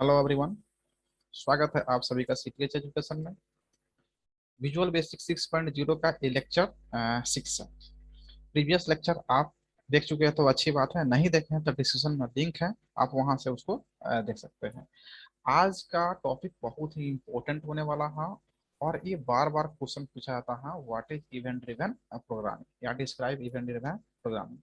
Hello everyone. स्वागत है आप सभी का सीटीएच एजुकेशन में। विजुअल बेसिक 6.0 का ये लेक्चर 6 है। प्रीवियस लेक्चर आप देख चुके हैं तो अच्छी बात है, नहीं देखे हैं तो डिस्क्रिप्शन में लिंक है, आप वहां से उसको देख सकते हैं। आज का टॉपिक बहुत ही इम्पोर्टेंट होने वाला है और ये बार बार क्वेश्चन पूछा जाता है, what is event driven programming या describe event driven programming.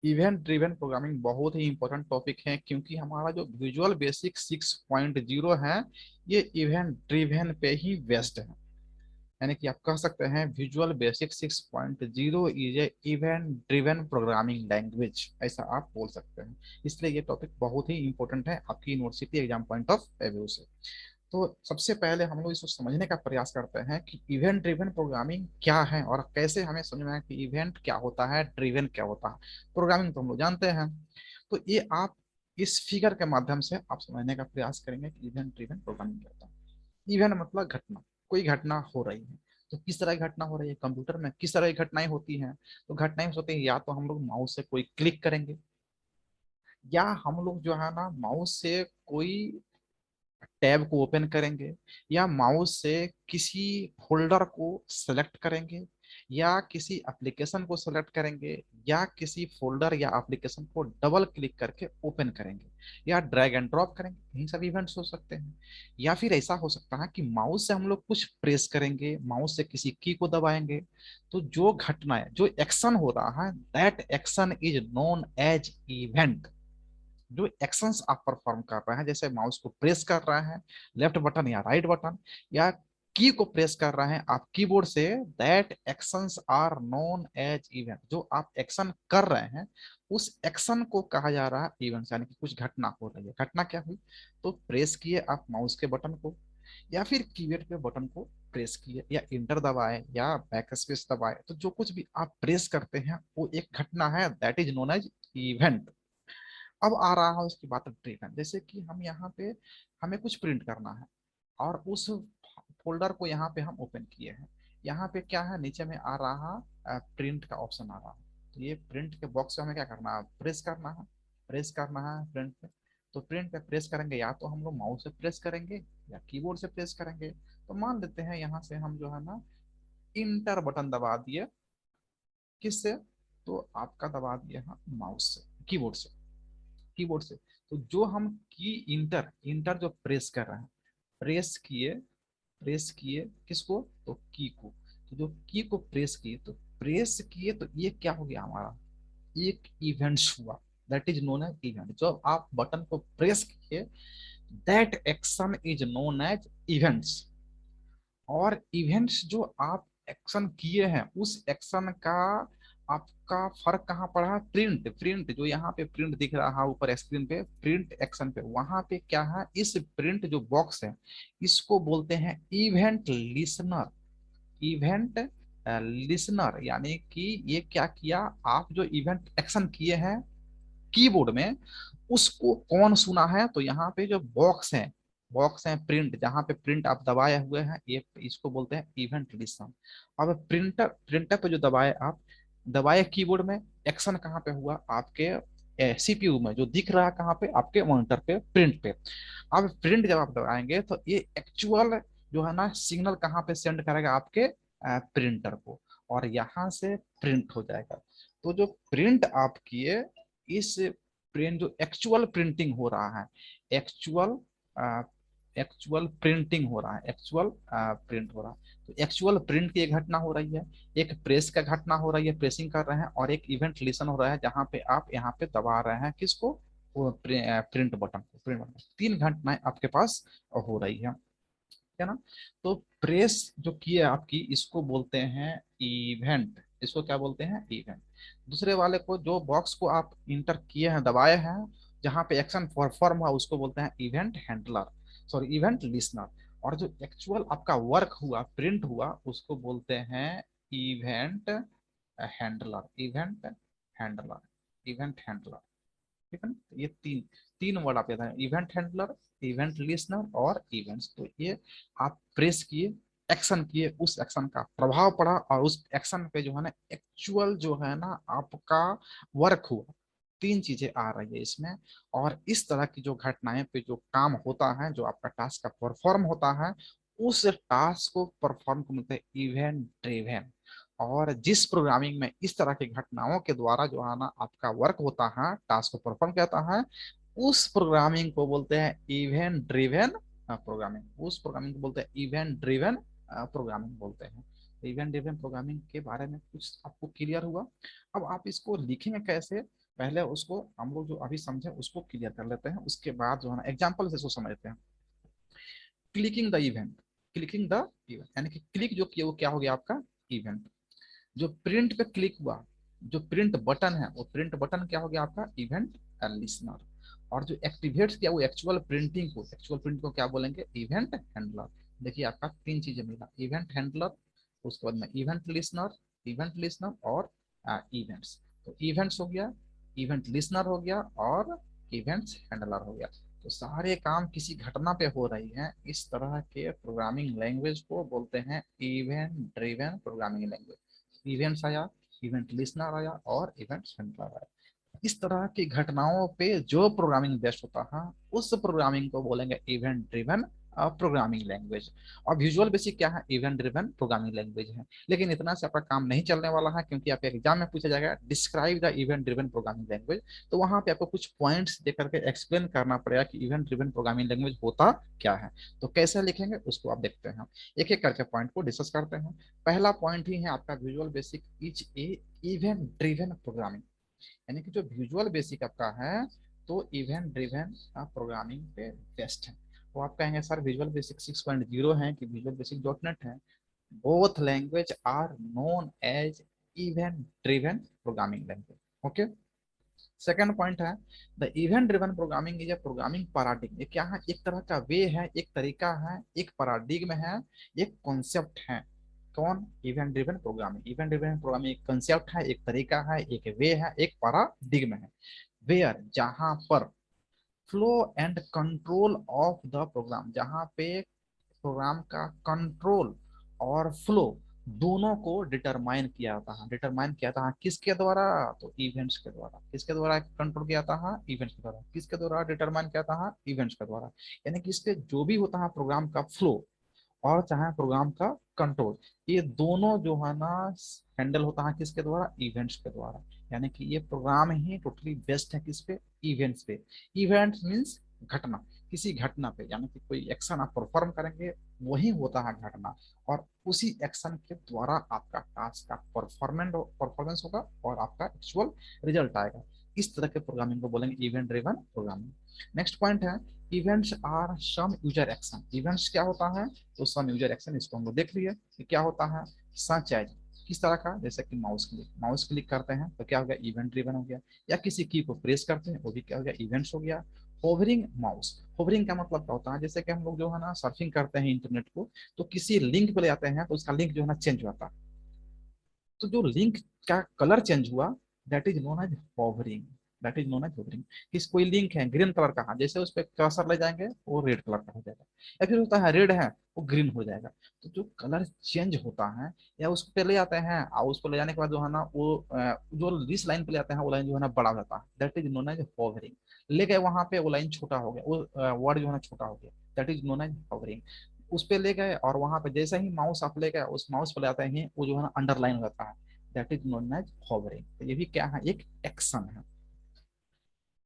Event driven programming बहुत ही इंपॉर्टेंट टॉपिक है क्योंकि हमारा जो विजुअल बेसिक 6.0 है ये इवेंट ड्रिवन पे ही बेस्ड है। यानी कि आप कह सकते हैं visual basic 6.0 is a event driven programming language, ऐसा आप बोल सकते हैं। इसलिए ये टॉपिक बहुत ही इंपॉर्टेंट है आपकी university exam point of view से। तो सबसे पहले हम लोग इसको समझने का प्रयास करते हैं कि इवेंट ड्रिवन प्रोग्रामिंग क्या है और कैसे हमें समझना है कि इवेंट क्या होता है, ड्रिवन क्या होता है। प्रोग्रामिंग तो हम लोग जानते हैं, तो ये आप इस फिगर के माध्यम से आप समझने का प्रयास करेंगे कि इवेंट ड्रिवन प्रोग्रामिंग क्या होता है। इवेंट मतलब घटना, कोई घटना हो रही है। तो किस तरह की घटना हो रही है, कंप्यूटर में किस तरह की घटनाएं होती हैं। तो घटनाएं होती हैं या तो हम लोग माउस से कोई क्लिक करेंगे, या हम लोग जो है ना माउस से कोई टैब को ओपन करेंगे, या माउस से किसी फोल्डर को सेलेक्ट करेंगे, या किसी एप्लीकेशन को सेलेक्ट करेंगे, या किसी फोल्डर या एप्लीकेशन को डबल क्लिक करके ओपन करेंगे, या ड्रैग एंड ड्रॉप करेंगे। यही सब इवेंट्स हो सकते हैं। या फिर ऐसा हो सकता है कि माउस से हम लोग कुछ प्रेस करेंगे, माउस से किसी की को दबाएंगे, तो जो घटना है, जो एक्शन हो रहा है, that action is known as event. जो एक्शंस आप परफॉर्म कर रहे हैं, जैसे माउस को प्रेस कर रहे हैं, लेफ्ट बटन या राइट बटन, या की को प्रेस कर रहे हैं आप कीबोर्ड से, that actions are known as event. जो आप एक्शन कर रहे हैं उस एक्शन को कहा जा रहा है इवेंट, यानी कि कुछ घटना हो रही है। घटना क्या हुई, तो प्रेस किए आप माउस के बटन को, या फिर कीबोर्ड पे बटन को प्रेस किए, या इंटर दबाए, या बैक स्पेस दबाए, तो जो कुछ भी आप प्रेस करते हैं वो एक घटना है, that is known as event. अब आ रहा है उसकी बात ड्रिवन। जैसे कि हम यहाँ पे हमें कुछ प्रिंट करना है और उस फोल्डर को यहाँ पे हम ओपन किए हैं। यहाँ पे क्या है, नीचे में आ रहा प्रिंट का ऑप्शन आ रहा है। तो ये प्रिंट के बॉक्स से हमें क्या करना है, प्रेस करना है। प्रेस करना है प्रिंट पे। तो प्रिंट पे प्रेस करेंगे, या तो हम लोग माउस से प्रेस करेंगे या कीबोर्ड से प्रेस करेंगे। तो मान लेते हैं यहाँ से हम जो है ना इंटर बटन दबा दिए, किससे, तो आपका दबा दिया है माउस से, कीबोर्ड से। तो जो हम की इंटर इंटर जो प्रेस कर रहे हैं, प्रेस किए किसको, तो की को। तो जो की को प्रेस किए तो ये क्या हो गया हमारा, एक इवेंट्स हुआ, that is known as event. जब आप बटन को प्रेस किए, that action is known as events. और इवेंट्स जो आप एक्शन किए हैं उस एक्शन का आपका फर्क कहाँ पड़ा है, प्रिंट प्रिंट जो यहाँ पे प्रिंट दिख रहा है ऊपर स्क्रीन पे, प्रिंट एक्शन पे, वहां पे क्या है, इस प्रिंट जो बॉक्स है इसको बोलते हैं इवेंट लिसनर। इवेंट लिसनर यानी कि ये क्या किया, आप जो इवेंट एक्शन किए हैं कीबोर्ड में उसको कौन सुना है, तो यहाँ पे जो बॉक्स है प्रिंट, जहाँ पे प्रिंट आप दबाए हुए हैं, ये इसको बोलते हैं इवेंट लिसन। अब प्रिंटर प्रिंटर पे जो दबाए आप, दबाए कीबोर्ड में, एक्शन कहाँ पे हुआ, आपके सीपीयू में जो दिख रहा है कहाँ पे, आपके मॉनिटर पे, प्रिंट पे। अब प्रिंट जब आप दबाएंगे तो ये एक्चुअल जो है ना सिग्नल कहाँ पे सेंड करेगा, आपके प्रिंटर को, और यहाँ से प्रिंट हो जाएगा। तो जो प्रिंट आप किए, इस प्रिंट जो एक्चुअल प्रिंटिंग हो रहा है, एक्चुअल एक्चुअल प्रिंटिंग हो रहा है, एक्चुअल प्रिंट हो रहा है। तो एक्चुअल प्रिंट की एक घटना हो रही है, एक प्रेस का घटना हो रही है, प्रेसिंग कर रहे हैं, और एक इवेंट लिसन हो रहा है जहां पे आप यहाँ पे दबा रहे हैं किसको, प्रिंट बटन को, प्रिंट बटन। तीन घटनाएं आपके पास हो रही है ना। तो प्रेस जो की है आपकी, इसको बोलते हैं इवेंट, इसको क्या बोलते हैं, इवेंट। दूसरे वाले को, जो बॉक्स को आप इंटर किए हैं, दबाए हैं, जहां पे एक्शन परफॉर्म हुआ, उसको बोलते हैं event handler, sorry event listener. और जो एक्चुअल आपका वर्क हुआ, प्रिंट हुआ, उसको बोलते हैं इवेंट हैंडलर, इवेंट हैंडलर। ठीक है ना। तो ये तीन तीन वर्ड आप याद है, इवेंट हैंडलर, इवेंट लिसनर और इवेंट्स। तो ये आप प्रेस किए, एक्शन किए, उस एक्शन का प्रभाव पड़ा और उस एक्शन पे जो है ना एक्चुअल जो है ना आपका वर्क हुआ, तीन चीजें आ रही है इसमें। और इस तरह की जो घटनाएं पे जो काम होता है, जो आपका टास्क का परफॉर्म होता है, उस टास्क को परफॉर्म को मिलते हैं इवेंट ड्रिवन। और जिस प्रोग्रामिंग में इस तरह की घटनाओं के द्वारा जो है ना आपका वर्क होता है, टास्क को परफॉर्म करता है, उस प्रोग्रामिंग को बोलते हैं इवेंट ड्रिवन प्रोग्रामिंग। उस प्रोग्रामिंग को बोलते हैं इवेंट ड्रिवन प्रोग्रामिंग बोलते हैं। इवेंट ड्रिवन प्रोग्रामिंग के बारे में कुछ आपको क्लियर हुआ? अब आप इसको लिखेंगे कैसे, पहले उसको हम लोग जो अभी समझे उसको क्लियर कर लेते हैं, उसके बाद जो है ना एग्जाम्पल से इसको समझते हैं। Clicking the event, clicking the event यानी कि क्लिक जो किया वो क्या हो गया आपका इवेंट। जो प्रिंट पे क्लिक हुआ, जो प्रिंट बटन है, वो प्रिंट बटन क्या हो गया आपका इवेंट लिसनर। और जो एक्टिवेट किया वो एक्चुअल प्रिंट को क्या बोलेंगे इवेंट हैंडलर। देखिए आपका तीन चीजें मिला, इवेंट हैंडलर, उसके बाद में इवेंट लिसनर और इवेंट्स। तो इवेंट्स हो गया, इवेंट लिसनर हो गया और इवेंट्स हैंडलर हो गया। तो सारे काम किसी घटना पे हो रही हैं, इस तरह के प्रोग्रामिंग लैंग्वेज को बोलते हैं event driven programming language. Events आया, इवेंट लिसनर आया और इवेंट्स हैंडलर आया। इस तरह की घटनाओं पे जो प्रोग्रामिंग बेस्ड होता है, उस प्रोग्रामिंग को बोलेंगे इवेंट ड्रिवन प्रोग्रामिंग लैंग्वेज। और विजुअल बेसिक क्या है, इवेंट ड्रिवन प्रोग्रामिंग लैंग्वेज है। लेकिन इतना से आपका काम नहीं चलने वाला है, क्योंकि आपके एग्जाम में पूछा जाएगा describe the event driven programming language. तो वहां पे आपको कुछ पॉइंट्स देकर के एक्सप्लेन करना पड़ेगा कि इवेंट ड्रिवन प्रोग्रामिंग लैंग्वेज होता क्या है। तो कैसे लिखेंगे उसको आप देखते हैं, एक एक करके पॉइंट को डिस्कस करते हैं। पहला पॉइंट ही है आपका visual basic is a event driven programming. यानी कि जो विजुअल बेसिक आपका है, तो इवेंट ड्रिवन प्रोग्रामिंग पे बेस्ट है। तो आप कहेंगे सर विजुअल बेसिक 6.0 है कि विजुअल बेसिक डॉट नेट है, both language are known as event driven programming language. Okay. Second point है the event driven programming is a programming paradigm. ये क्या है, एक तरह का वे है, एक तरीका है, एक पैराडिग्म है, एक कॉन्सेप्ट है। कौन, event driven programming. Event driven programming एक कॉन्सेप्ट है, एक तरीका है, एक वे है, एक पैराडिग्म है। वेयर जहां पर flow and control of the program, जहां पे प्रोग्राम का कंट्रोल और फ्लो दोनों को डिटरमाइन किया जाता है। डिटरमाइन किया जाता है किसके द्वारा, तो इवेंट्स के द्वारा। किसके द्वारा कंट्रोल किया जाता है, इवेंट्स के द्वारा। किसके द्वारा डिटरमाइन किया जाता है, इवेंट्स के द्वारा। यानी कि इस पे जो भी होता है प्रोग्राम का फ्लो और चाहे प्रोग्राम का कंट्रोल, ये दोनों जो है ना हैंडल होता है किसके द्वारा, इवेंट्स के द्वारा। यानी कि ये प्रोग्राम ही टोटली बेस्ड है किस पे, इवेंट्स पे। इवेंट्स मींस घटना, किसी घटना पे, यानी कि कोई एक्शन आप परफॉर्म करेंगे वही होता है घटना, और उसी एक्शन के द्वारा आपका टास्क का परफॉर्मेंस होगा और आपका एक्चुअल रिजल्ट आएगा। इस तरह के प्रोग्रामिंग को बोलेंगे event driven programming. Next point है events are some user action. Events क्या होता है, तो सम यूजर एक्शन, इसको हम लोग देख लिए कि क्या होता है। सच एज, किस तरह का, जैसे कि माउस क्लिक करते हैं तो क्या हो गया, इवेंट ड्रिवन हो गया। या किसी की को प्रेस करते हैं, वो भी क्या हो गया, इवेंट्स हो गया। होवरिंग माउस, होवरिंग का मतलब क्या होता है, जैसे कि हम लोग जो है ना सर्फिंग करते हैं इंटरनेट को, तो किसी लिंक पे ले जाते हैं तो उसका लिंक जो है ना चेंज होता है। तो जो लिंक का कलर चेंज हुआ, that is known as hovering. That is known as hovering. किस कोई लिंक है ग्रीन कलर का, जैसे उस पर कर्सर ले जाएंगे वो रेड कलर का हो जाएगा। या फिर होता है रेड है वो ग्रीन हो जाएगा। तो जो कलर चेंज होता है, या उस पे ले जाते हैं और उसको ले जाने के बाद जो है ना वो जो जिस लाइन पे ले जाते हैं वो लाइन जो है ना बड़ा हो जाता है, that is known as hovering. ले गए वहां पे वो लाइन छोटा हो गया, वो वर्ड जो है ना छोटा हो गया, that is known as hovering. उस पे ले गए और वहां पे जैसे ही माउस आप ले गए उस माउस पे ले जाते हैं वो जो है ना अंडरलाइन हो जाता है, that is known as hovering. तो ये भी क्या है, एक एक्शन है।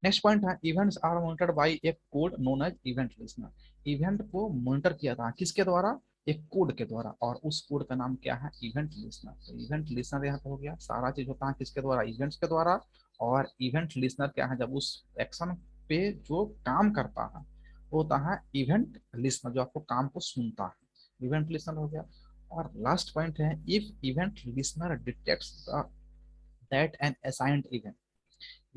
नेक्स्ट पॉइंट है events are monitored by a code known as event listener. Event को मॉनिटर किया था किसके द्वारा, एक कोड के द्वारा, और उस कोड का नाम क्या है, इवेंट लिसनर। तो इवेंट लिसनर यहाँ पे हो गया, सारा चीज होता है किसके द्वारा, इवेंट्स के द्वारा। और इवेंट लिसनर क्या है, जब उस एक्शन पे जो काम करता है वो होता है इवेंट लिसनर, जो आपको काम को सुनता है, इवेंट लिसनर हो गया। और लास्ट पॉइंट है if event listener detects that an assigned event.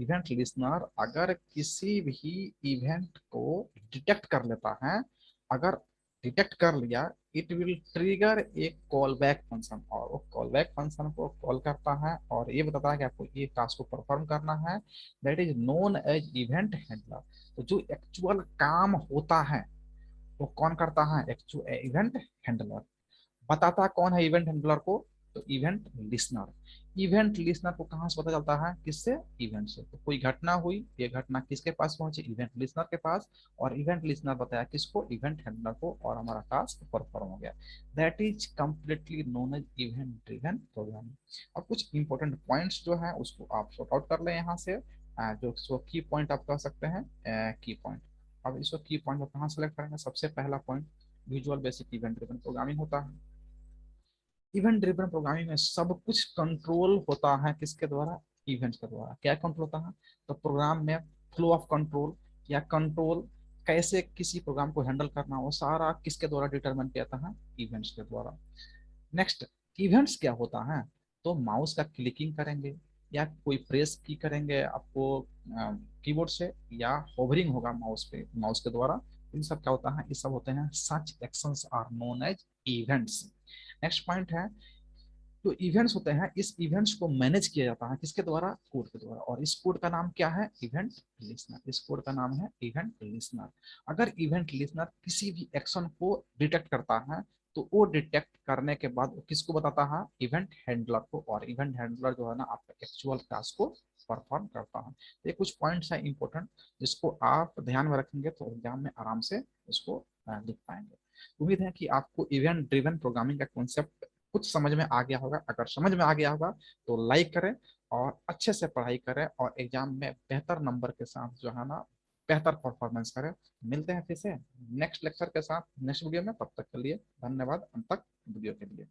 Event listener अगर किसी भी इवेंट को डिटेक्ट कर लेता है, अगर डिटेक्ट कर लिया, इट विल ट्रिगर एक कॉल बैक फंक्शन, और वो कॉल बैक फंक्शन को कॉल करता है और ये बताता है कि आपको ये टास्क को परफॉर्म करना है, that is known as event handler. तो जो एक्चुअल काम होता है वो कौन करता है, एक्चुअल इवेंट हैंडलर। बताता कौन है इवेंट हैंडलर को, तो इवेंट लिसनर को कहाँ से पता चलता है? किससे? इवेंट से। तो कोई घटना हुई, ये घटना किसके पास पहुंची? इवेंट लिसनर के पास, और इवेंट लिसनर बताया किसको? इवेंट हैंडलर को, और हमारा टास्क परफॉर्म हो गया। That is completely known as event driven programming. अब कुछ इंपॉर्टेंट पॉइंट्स जो है उसको आप सॉर्ट आउट कर लें यहाँ से। जो की पॉइंट आप कह सकते हैं की पॉइंट। अब इसको की पॉइंट आप कहाँ सेलेक्ट करेंगे? सबसे पहला point, visual basic event driven programming होता है। इवेंट ड्रिवन प्रोग्रामिंग में सब कुछ कंट्रोल होता है किसके द्वारा? इवेंट्स के द्वारा। क्या कंट्रोल होता है? तो प्रोग्राम में फ्लो ऑफ कंट्रोल या कंट्रोल कैसे किसी प्रोग्राम को हैंडल करना, वो सारा किसके द्वारा डिटरमाइन किया जाता है? इवेंट्स के द्वारा। नेक्स्ट, इवेंट्स क्या होता है? तो माउस का क्लिकिंग करेंगे या कोई प्रेस की करेंगे आपको कीबोर्ड से, या होवरिंग होगा माउस पे, माउस के द्वारा। इन सब क्या होता है? ये सब होते हैं such actions are known as events. Next point है, जो इवेंट्स होते हैं इस इवेंट्स को मैनेज किया जाता है किसके द्वारा? कोड के द्वारा। और इस कोड का नाम क्या है? Event listener. इस कोड का नाम है इवेंट लिसनर। अगर इवेंट लिसनर किसी भी एक्शन को डिटेक्ट करता है तो वो डिटेक्ट करने के बाद वो किसको बताता है? इवेंट हैंडलर को। और इवेंट हैंडलर जो है ना आपका एक्चुअल टास्क को परफॉर्म करता है। ये कुछ पॉइंट्स हैं इंपॉर्टेंट, जिसको आप ध्यान में रखेंगे तो एग्जाम में आराम से उसको लिख पाएंगे। उम्मीद है कि आपको इवेंट ड्रिवन प्रोग्रामिंग का कॉन्सेप्ट कुछ समझ में आ गया होगा। अगर समझ में आ गया होगा तो लाइक करें और अच्छे से पढ़ाई करें, और एग्जाम में बेहतर नंबर के साथ जो है ना बेहतर परफॉर्मेंस करें। मिलते हैं फिर से नेक्स्ट लेक्चर के साथ नेक्स्ट वीडियो में। तब तक के लिए धन्यवाद अंत तक वीडियो के लिए।